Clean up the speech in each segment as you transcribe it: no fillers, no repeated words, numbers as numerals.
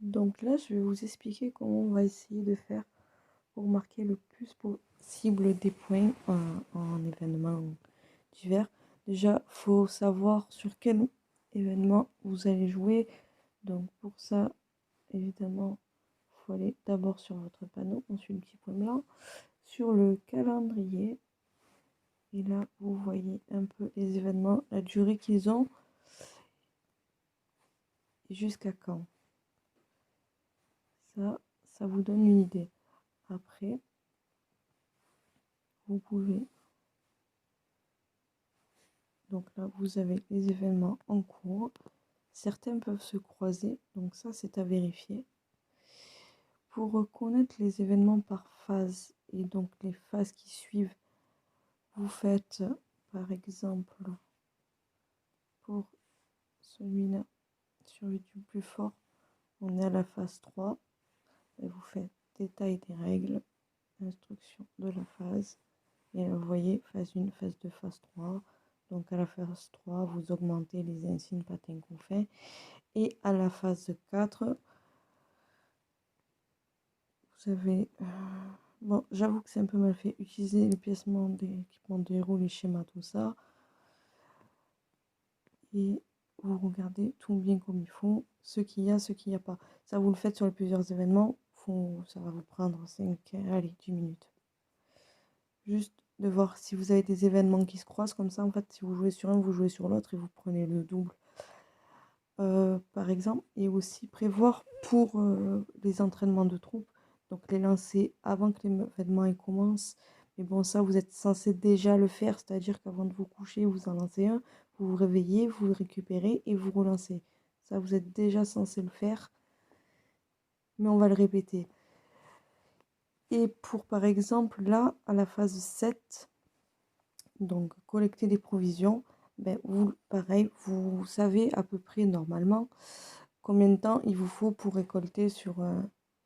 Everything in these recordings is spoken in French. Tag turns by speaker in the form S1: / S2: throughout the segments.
S1: Donc là, je vais vous expliquer comment on va essayer de faire pour marquer le plus possible des points en événements divers. Déjà, faut savoir sur quel événement vous allez jouer. Donc pour ça, évidemment, il faut aller d'abord sur votre panneau, ensuite le petit point blanc, sur le calendrier. Et là, vous voyez un peu les événements, la durée qu'ils ont et jusqu'à quand. Ça vous donne une idée. Après, vous pouvez... Donc là, vous avez les événements en cours. Certains peuvent se croiser, donc ça, c'est à vérifier. Pour reconnaître les événements par phase et donc les phases qui suivent, vous faites, par exemple, pour celui-là, sur YouTube plus fort, on est à la phase 3. Et vous faites détail des règles, instruction de la phase. Et là, vous voyez, phase 1, phase 2, phase 3. Donc à la phase 3, vous augmentez les insignes patins qu'on fait. Et à la phase 4, vous avez... bon, j'avoue que c'est un peu mal fait. Utiliser les piècements des équipements de héros, les schémas, tout ça. Et vous regardez tout bien comme il faut. Ce qu'il y a, ce qu'il n'y a pas. Ça, vous le faites sur plusieurs événements. Ça va vous prendre 5, allez, 10 minutes. Juste de voir si vous avez des événements qui se croisent. Comme ça, en fait, si vous jouez sur un, vous jouez sur l'autre et vous prenez le double. Par exemple, et aussi prévoir pour les entraînements de troupes, donc les lancer avant que l'événement commence. Mais bon, ça, vous êtes censé déjà le faire, c'est-à-dire qu'avant de vous coucher, vous en lancez un, vous vous réveillez, vous le récupérez et vous relancez. Ça, vous êtes déjà censé le faire, mais on va le répéter. Et pour, par exemple, là, à la phase 7, donc collecter des provisions, ben, vous, pareil, vous savez à peu près normalement combien de temps il vous faut pour récolter sur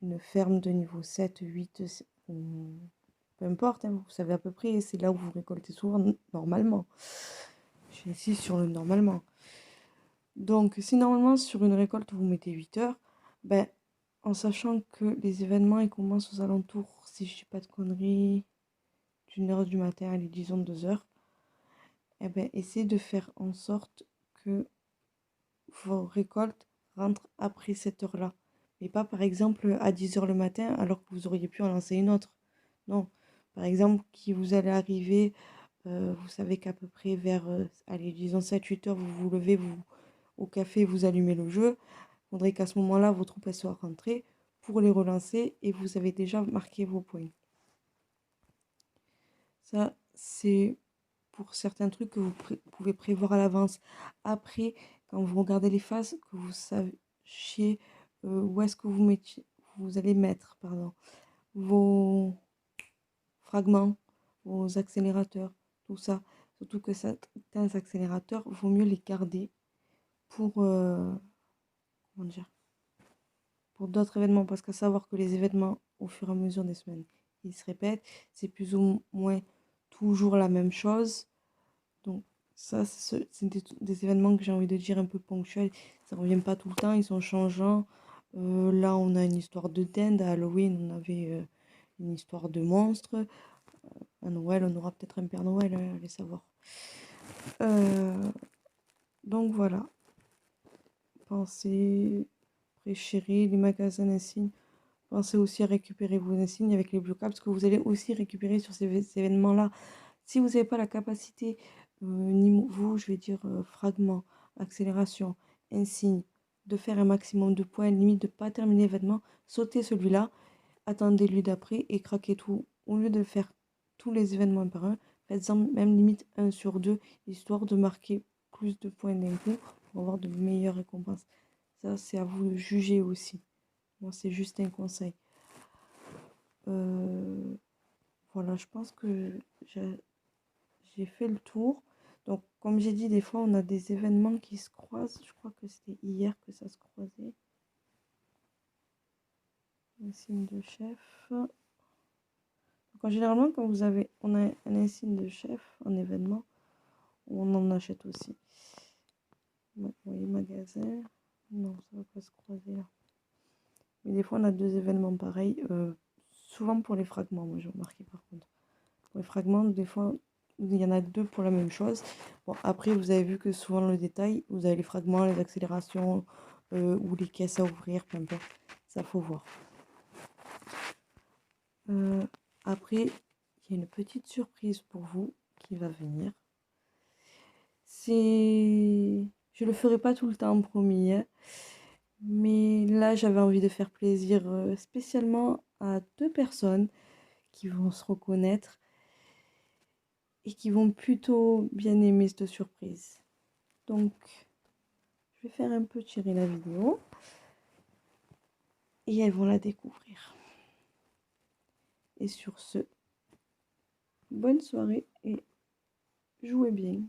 S1: une ferme de niveau 7, 8, peu importe, hein, vous savez à peu près, c'est là où vous récoltez souvent normalement. J'insiste sur le normalement. Donc si normalement sur une récolte vous mettez 8 heures, ben, en sachant que les événements ils commencent aux alentours, si je dis pas de conneries, d'1 heure du matin, allez disons 2 heures, eh ben, essayez de faire en sorte que vos récoltes rentrent après cette heure-là. Mais pas par exemple à 10 heures le matin alors que vous auriez pu en lancer une autre. Non. Par exemple, qui vous allez arriver, vous savez qu'à peu près vers, allez, disons 7-8 heures, vous vous levez, vous, au café, vous allumez le jeu. Il faudrait qu'à ce moment-là, vos troupes soient rentrées pour les relancer et vous avez déjà marqué vos points. Ça, c'est pour certains trucs que vous pouvez prévoir à l'avance. Après, quand vous regardez les phases, que vous sachiez où est-ce que vous allez mettre vos fragments, vos accélérateurs, tout ça. Surtout que certains accélérateurs, vaut mieux les garder pour, comment dire, pour d'autres événements. Parce qu'à savoir que les événements, au fur et à mesure des semaines, ils se répètent. C'est plus ou moins toujours la même chose. Donc ça, c'est des événements que j'ai envie de dire un peu ponctuels. Ça revient pas tout le temps, ils sont changeants. Là, on a une histoire de dinde. À Halloween, on avait une histoire de monstre. À Noël, on aura peut-être un Père Noël, allez savoir. Donc voilà. Pensez, préchérir les magasins d'insignes. Pensez aussi à récupérer vos insignes avec les Blue Caps que vous allez aussi récupérer sur ces événements-là. Si vous n'avez pas la capacité, vous, je vais dire fragment, accélération, insigne, de faire un maximum de points, limite de ne pas terminer l'événement, sautez celui-là, attendez lui d'après et craquez tout. Au lieu de faire tous les événements par un, faites-en même limite 1 sur 2, histoire de marquer plus de points d'un coup pour avoir de meilleures récompenses. Ça, c'est à vous de juger aussi. Moi, c'est juste un conseil. Voilà, je pense que j'ai fait le tour. Donc, comme j'ai dit, des fois, on a des événements qui se croisent. Je crois que c'était hier que ça se croisait. Insigne de chef. Donc, généralement, quand on a un insigne de chef en événement, on en achète aussi. Vous voyez, magasin. Non, ça va pas se croiser là. Mais des fois, on a 2 événements pareils. Souvent pour les fragments, moi j'ai remarqué par contre. Pour les fragments, des fois, il y en a 2 pour la même chose. Bon, après, vous avez vu que souvent dans le détail, vous avez les fragments, les accélérations ou les caisses à ouvrir, peu importe. Ça, faut voir. Après, il y a une petite surprise pour vous qui va venir. Je le ferai pas tout le temps, promis, hein. Mais là, j'avais envie de faire plaisir spécialement à 2 personnes qui vont se reconnaître et qui vont plutôt bien aimer cette surprise. Donc, je vais faire un peu tirer la vidéo et elles vont la découvrir. Et sur ce, bonne soirée et jouez bien.